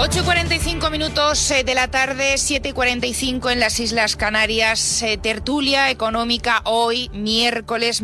8:45 de la tarde, 7:45 en las Islas Canarias. Tertulia económica hoy, miércoles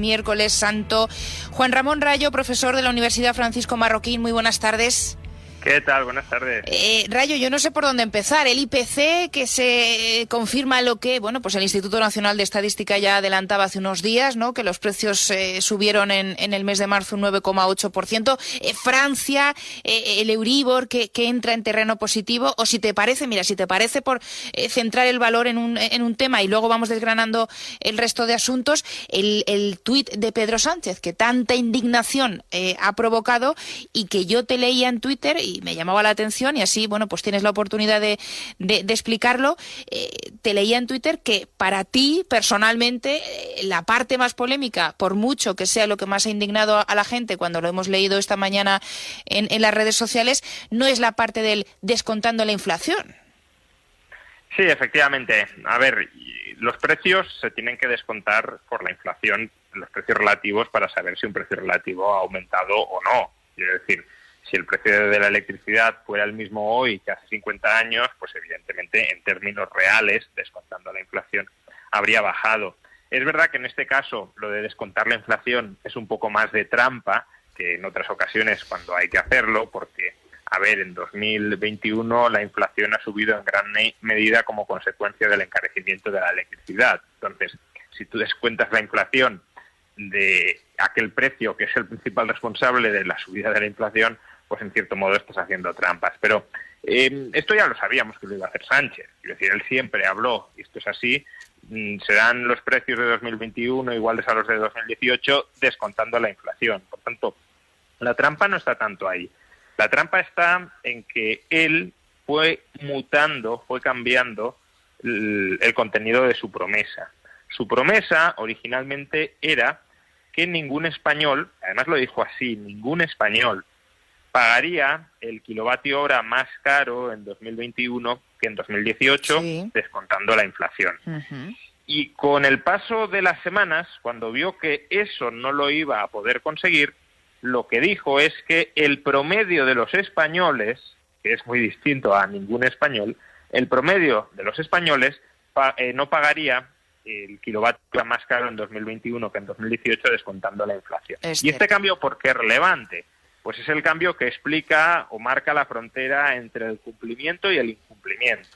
santo. Juan Ramón Rayo, profesor de la Universidad Francisco Marroquín, muy buenas tardes. ¿Qué tal? Buenas tardes. Rayo, yo no sé por dónde empezar. El IPC, que se confirma lo que, pues el Instituto Nacional de Estadística ya adelantaba hace unos días, ¿no? Que los precios subieron en el mes de marzo un 9,8%. Francia, el Euribor, que entra en terreno positivo. O si te parece, por centrar el valor en un tema y luego vamos desgranando el resto de asuntos, el tuit de Pedro Sánchez, que tanta indignación ha provocado y que yo te leía en Twitter y me llamaba la atención, y así, pues tienes la oportunidad de explicarlo. Te leía en Twitter que para ti, personalmente, la parte más polémica, por mucho que sea lo que más ha indignado a la gente cuando lo hemos leído esta mañana en las redes sociales, no es la parte del descontando la inflación. Sí, efectivamente. A ver, los precios se tienen que descontar por la inflación, los precios relativos, para saber si un precio relativo ha aumentado o no. Quiero decir, si el precio de la electricidad fuera el mismo hoy que hace 50 años, pues evidentemente en términos reales, descontando la inflación, habría bajado. Es verdad que en este caso lo de descontar la inflación es un poco más de trampa que en otras ocasiones cuando hay que hacerlo, porque, a ver, en 2021 la inflación ha subido en gran medida como consecuencia del encarecimiento de la electricidad. Entonces, si tú descuentas la inflación de aquel precio que es el principal responsable de la subida de la inflación, pues en cierto modo estás haciendo trampas. Pero esto ya lo sabíamos que lo iba a hacer Sánchez. Es decir, él siempre habló, y esto es así, serán los precios de 2021 iguales a los de 2018, descontando la inflación. Por tanto, la trampa no está tanto ahí. La trampa está en que él fue cambiando el contenido de su promesa. Su promesa originalmente era que ningún español, además lo dijo así, ningún español pagaría el kilovatio hora más caro en 2021 que en 2018, sí, descontando la inflación. Uh-huh. Y con el paso de las semanas, cuando vio que eso no lo iba a poder conseguir, lo que dijo es que el promedio de los españoles, que es muy distinto a ningún español, el promedio de los españoles no pagaría el kilovatio más caro en 2021 que en 2018, descontando la inflación. Y este cambio, ¿por qué es relevante? Pues es el cambio que explica o marca la frontera entre el cumplimiento y el incumplimiento.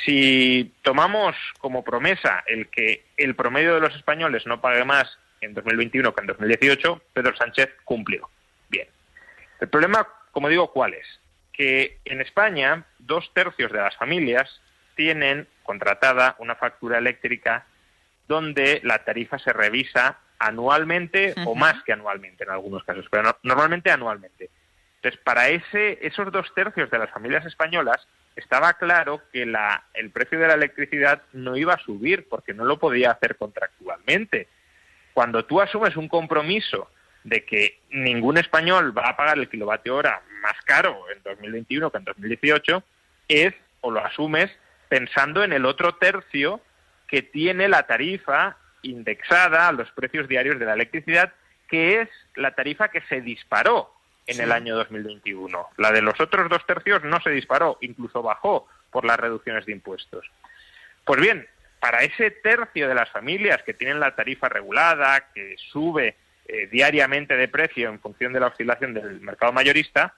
Si tomamos como promesa el que el promedio de los españoles no pague más en 2021 que en 2018, Pedro Sánchez cumplió. Bien. El problema, como digo, ¿cuál es? Que en España 2/3 de las familias tienen contratada una factura eléctrica donde la tarifa se revisa anualmente, uh-huh, o más que anualmente en algunos casos, pero normalmente anualmente. Entonces, para esos 2/3 de las familias españolas estaba claro que el precio de la electricidad no iba a subir porque no lo podía hacer contractualmente. Cuando tú asumes un compromiso de que ningún español va a pagar el kilovatio hora más caro en 2021 que en 2018, lo asumes pensando en el otro tercio que tiene la tarifa indexada a los precios diarios de la electricidad, que es la tarifa que se disparó en el año 2021. La de los otros 2/3 no se disparó, incluso bajó por las reducciones de impuestos. Pues bien, para ese tercio de las familias que tienen la tarifa regulada, que sube diariamente de precio en función de la oscilación del mercado mayorista,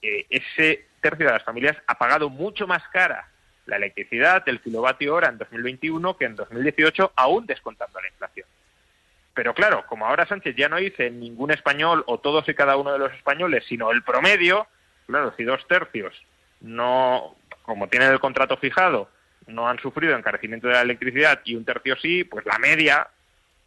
ese tercio de las familias ha pagado mucho más cara la electricidad del kilovatio hora en 2021 que en 2018, aún descontando la inflación. Pero claro, como ahora Sánchez ya no dice ningún español o todos y cada uno de los españoles, sino el promedio, claro, si 2/3 no, como tienen el contrato fijado, no han sufrido encarecimiento de la electricidad y 1/3 sí, pues la media,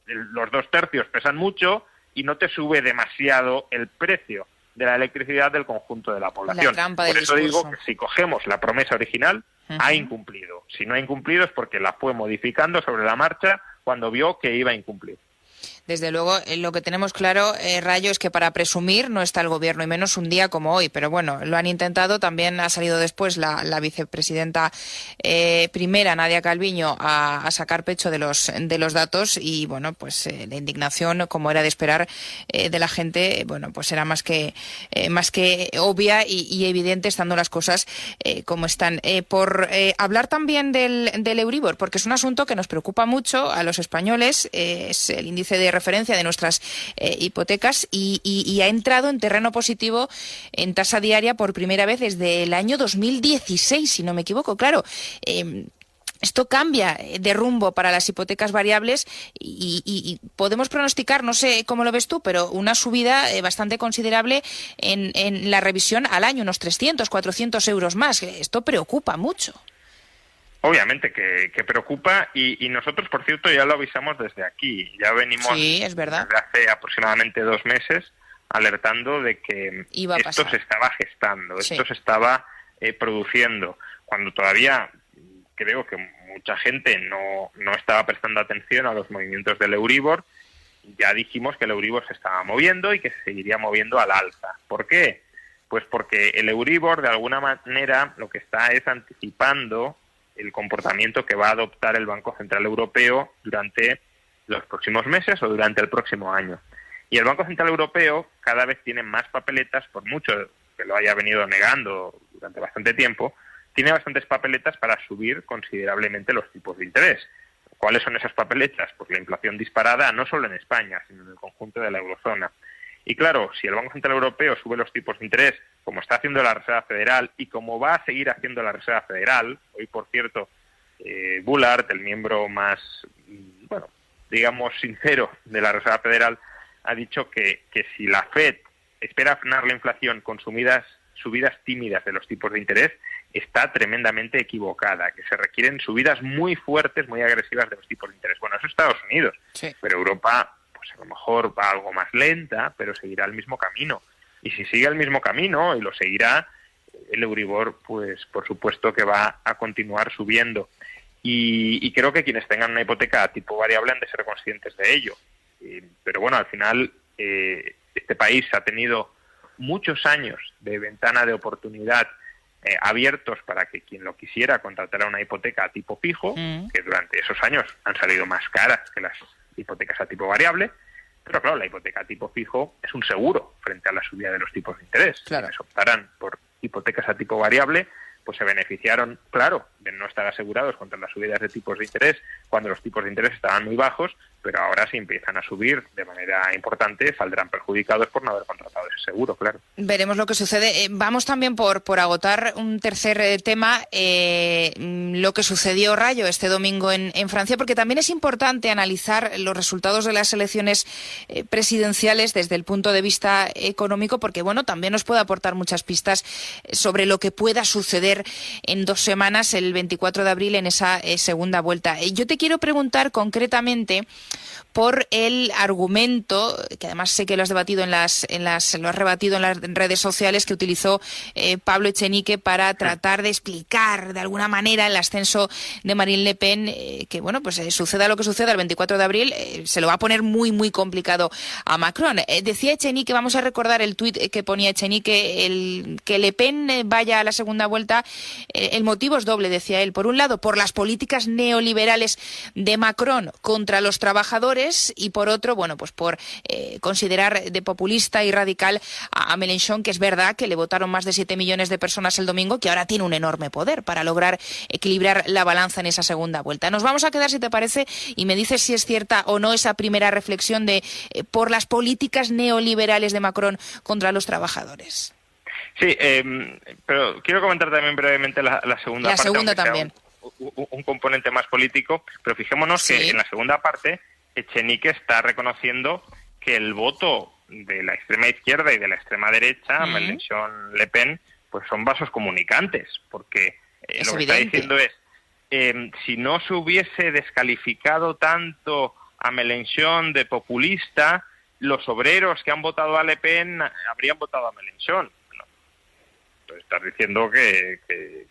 los 2/3 pesan mucho y no te sube demasiado el precio de la electricidad del conjunto de la población. Por eso digo que si cogemos la promesa original, ha incumplido. Si no ha incumplido es porque la fue modificando sobre la marcha cuando vio que iba a incumplir. Desde luego, lo que tenemos claro, Rayo, es que para presumir no está el gobierno, y menos un día como hoy. Pero bueno, lo han intentado. También ha salido después la vicepresidenta primera, Nadia Calviño, a sacar pecho de los datos. Y bueno, pues la indignación, como era de esperar, de la gente, bueno, pues era más que obvia y evidente, estando las cosas como están. Por hablar también del Euribor, porque es un asunto que nos preocupa mucho a los españoles. Es el índice de referencia de nuestras hipotecas y ha entrado en terreno positivo en tasa diaria por primera vez desde el año 2016, si no me equivoco. Claro, esto cambia de rumbo para las hipotecas variables y podemos pronosticar, no sé cómo lo ves tú, pero una subida bastante considerable en la revisión al año, unos 300, 400 euros más. Esto preocupa mucho. Obviamente que preocupa y nosotros, por cierto, ya lo avisamos desde aquí. Ya venimos sí, es verdad, desde hace aproximadamente 2 meses alertando de que esto se estaba gestando, sí, esto se estaba produciendo. Cuando todavía creo que mucha gente no estaba prestando atención a los movimientos del Euribor, ya dijimos que el Euribor se estaba moviendo y que se seguiría moviendo al alza. ¿Por qué? Pues porque el Euribor, de alguna manera, lo que está es anticipando el comportamiento que va a adoptar el Banco Central Europeo durante los próximos meses o durante el próximo año. Y el Banco Central Europeo cada vez tiene más papeletas, por mucho que lo haya venido negando durante bastante tiempo, tiene bastantes papeletas para subir considerablemente los tipos de interés. ¿Cuáles son esas papeletas? Pues la inflación disparada, no solo en España, sino en el conjunto de la eurozona. Y claro, si el Banco Central Europeo sube los tipos de interés, como está haciendo la Reserva Federal y como va a seguir haciendo la Reserva Federal, hoy, por cierto, Bullard, el miembro más, bueno, digamos, sincero de la Reserva Federal, ha dicho que si la Fed espera frenar la inflación con subidas tímidas de los tipos de interés, está tremendamente equivocada, que se requieren subidas muy fuertes, muy agresivas de los tipos de interés. Bueno, eso es Estados Unidos, sí, pero Europa, pues a lo mejor va algo más lenta, pero seguirá el mismo camino. Y si sigue el mismo camino, y lo seguirá, el Euribor, pues por supuesto que va a continuar subiendo. Y creo que quienes tengan una hipoteca a tipo variable han de ser conscientes de ello. Pero bueno, al final este país ha tenido muchos años de ventana de oportunidad abiertos para que quien lo quisiera contratara una hipoteca a tipo fijo, que durante esos años han salido más caras que las hipotecas a tipo variable. Pero claro, la hipoteca a tipo fijo es un seguro frente a la subida de los tipos de interés. Claro. Quienes optarán por hipotecas a tipo variable, pues se beneficiaron, claro, de no estar asegurados contra las subidas de tipos de interés cuando los tipos de interés estaban muy bajos, pero ahora si empiezan a subir de manera importante, saldrán perjudicados por no haber contratado ese seguro, claro. Veremos lo que sucede. Vamos también por agotar un tercer tema, lo que sucedió, Rayo, este domingo en Francia, porque también es importante analizar los resultados de las elecciones presidenciales desde el punto de vista económico, porque bueno, también nos puede aportar muchas pistas sobre lo que pueda suceder en 2 semanas, el 24 de abril, en esa segunda vuelta. Yo te quiero preguntar concretamente por el argumento, que además sé que lo has debatido lo has rebatido en las redes sociales, que utilizó Pablo Echenique para tratar de explicar de alguna manera el ascenso de Marine Le Pen, que bueno, pues suceda lo que suceda el 24 de abril, se lo va a poner muy, muy complicado a Macron. Decía Echenique, vamos a recordar el tuit que ponía Echenique, que Le Pen vaya a la segunda vuelta, el motivo es doble, decía él. Por un lado, por las políticas neoliberales de Macron contra los trabajadores, y por otro, bueno, pues por considerar de populista y radical a Mélenchon, que es verdad que le votaron más de 7 millones de personas el domingo, que ahora tiene un enorme poder para lograr equilibrar la balanza en esa segunda vuelta. Nos vamos a quedar, si te parece, y me dices si es cierta o no esa primera reflexión de por las políticas neoliberales de Macron contra los trabajadores. Sí, pero quiero comentar también brevemente la segunda parte. La segunda también. Un componente más político, pero fijémonos que en la segunda parte Echenique está reconociendo que el voto de la extrema izquierda y de la extrema derecha, Mélenchon, Le Pen, pues son vasos comunicantes, porque lo que está diciendo es, si no se hubiese descalificado tanto a Mélenchon de populista, los obreros que han votado a Le Pen habrían votado a Mélenchon. Bueno, entonces estás diciendo que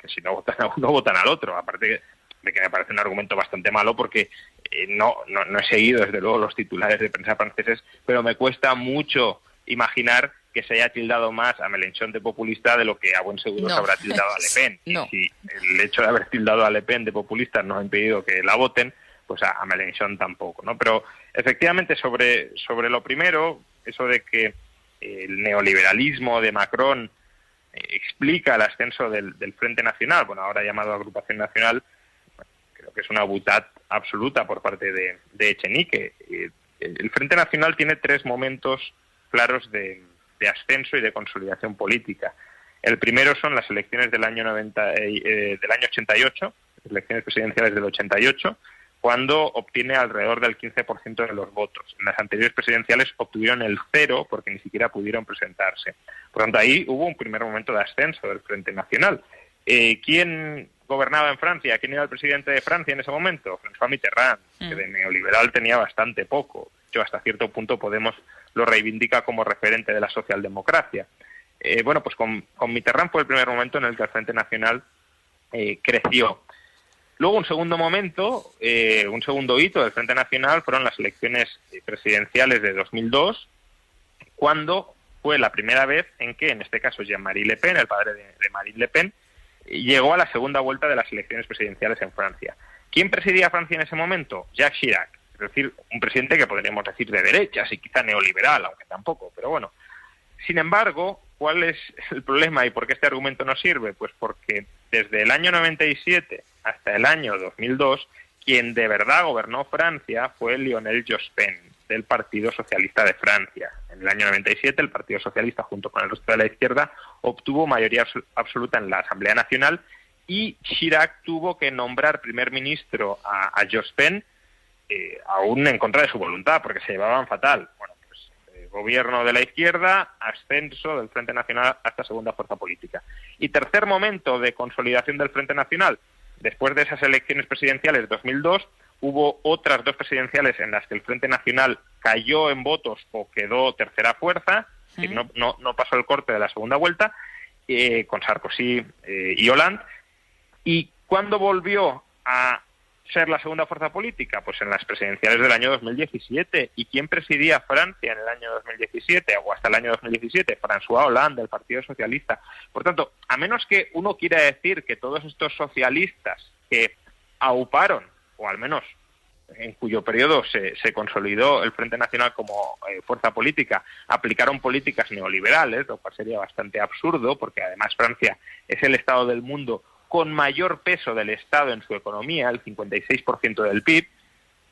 si no votan a uno, votan al otro. Aparte, de que me parece un argumento bastante malo porque no he seguido desde luego los titulares de prensa franceses, pero me cuesta mucho imaginar que se haya tildado más a Mélenchon de populista de lo que a buen seguro se habrá tildado a Le Pen. No. Y si el hecho de haber tildado a Le Pen de populista no ha impedido que la voten, pues a Mélenchon tampoco, ¿no? Pero efectivamente sobre lo primero, eso de que el neoliberalismo de Macron explica el ascenso del Frente Nacional, bueno, ahora llamado Agrupación Nacional, creo que es una butad absoluta por parte de Echenique. El Frente Nacional tiene 3 momentos claros de ascenso y de consolidación política. El primero son las elecciones del año 88, elecciones presidenciales del 88, cuando obtiene alrededor del 15% de los votos. En las anteriores presidenciales obtuvieron el 0 porque ni siquiera pudieron presentarse. Por tanto, ahí hubo un primer momento de ascenso del Frente Nacional. ¿Quién gobernaba en Francia? ¿Quién era el presidente de Francia en ese momento? François Mitterrand, que de neoliberal tenía bastante poco. De hecho, hasta cierto punto Podemos lo reivindica como referente de la socialdemocracia. Bueno, pues con Mitterrand fue el primer momento en el que el Frente Nacional creció. Luego, un segundo momento, un segundo hito del Frente Nacional fueron las elecciones presidenciales de 2002, cuando fue la primera vez en que, en este caso, Jean-Marie Le Pen, el padre de Marine Le Pen, llegó a la segunda vuelta de las elecciones presidenciales en Francia. ¿Quién presidía Francia en ese momento? Jacques Chirac, es decir, un presidente que podríamos decir de derechas y quizá neoliberal, aunque tampoco, pero bueno. Sin embargo, ¿cuál es el problema y por qué este argumento no sirve? Pues porque desde el año 97 hasta el año 2002, quien de verdad gobernó Francia fue Lionel Jospin, del Partido Socialista de Francia. En el año 97, el Partido Socialista, junto con el resto de la izquierda, obtuvo mayoría absoluta en la Asamblea Nacional y Chirac tuvo que nombrar primer ministro a Jospin, aún en contra de su voluntad, porque se llevaban fatal. Bueno, pues gobierno de la izquierda, ascenso del Frente Nacional hasta segunda fuerza política. Y tercer momento de consolidación del Frente Nacional, después de esas elecciones presidenciales de 2002, hubo otras 2 presidenciales en las que el Frente Nacional cayó en votos o quedó tercera fuerza, es decir, no pasó el corte de la segunda vuelta, con Sarkozy y Hollande. ¿Y cuándo volvió a ser la segunda fuerza política? Pues en las presidenciales del año 2017. ¿Y quién presidía Francia en el año 2017 o hasta el año 2017? François Hollande, del Partido Socialista. Por tanto, a menos que uno quiera decir que todos estos socialistas que auparon, o al menos en cuyo periodo se consolidó el Frente Nacional como fuerza política, aplicaron políticas neoliberales, lo cual sería bastante absurdo, porque además Francia es el Estado del mundo con mayor peso del Estado en su economía, el 56% del PIB,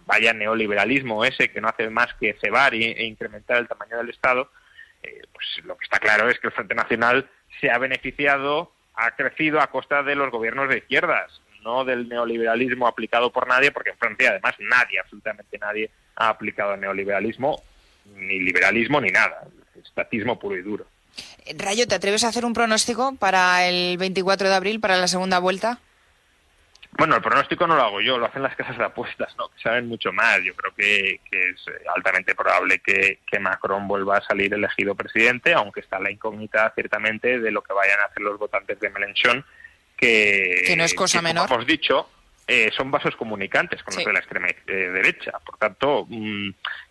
vaya neoliberalismo ese que no hace más que cebar e incrementar el tamaño del Estado, pues lo que está claro es que el Frente Nacional se ha beneficiado, ha crecido a costa de los gobiernos de izquierdas, no del neoliberalismo aplicado por nadie, porque en Francia además nadie, absolutamente nadie, ha aplicado neoliberalismo, ni liberalismo ni nada, estatismo puro y duro. Rayo, ¿te atreves a hacer un pronóstico para el 24 de abril, para la segunda vuelta? Bueno, el pronóstico no lo hago yo, lo hacen las casas de apuestas, ¿no? Que saben mucho más. Yo creo que es altamente probable que Macron vuelva a salir elegido presidente, aunque está la incógnita, ciertamente, de lo que vayan a hacer los votantes de Mélenchon, que no es cosa menor. Como hemos dicho, son vasos comunicantes con los de la extrema derecha. Por tanto,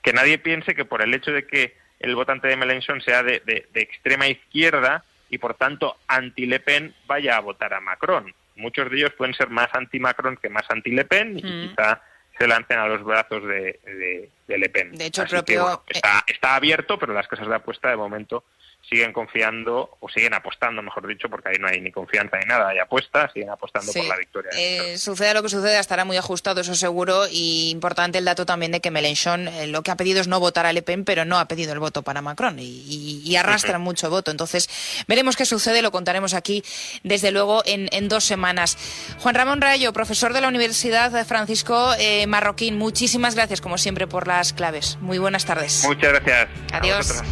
que nadie piense que por el hecho de que el votante de Mélenchon sea de extrema izquierda y, por tanto, anti-Le Pen, vaya a votar a Macron. Muchos de ellos pueden ser más anti-Macron que más anti-Le Pen y quizá se lancen a los brazos de Le Pen. De hecho, Así que, bueno, está abierto, pero las casas de apuesta de momento siguen confiando, o siguen apostando, mejor dicho, porque ahí no hay ni confianza ni nada, hay apuestas, siguen apostando por la victoria. Suceda lo que suceda, estará muy ajustado, eso seguro, y importante el dato también de que Mélenchon lo que ha pedido es no votar a Le Pen, pero no ha pedido el voto para Macron, y arrastra mucho voto. Entonces, veremos qué sucede, lo contaremos aquí, desde luego, en 2 semanas. Juan Ramón Rayo, profesor de la Universidad Francisco Marroquín, muchísimas gracias, como siempre, por las claves. Muy buenas tardes. Muchas gracias. Adiós.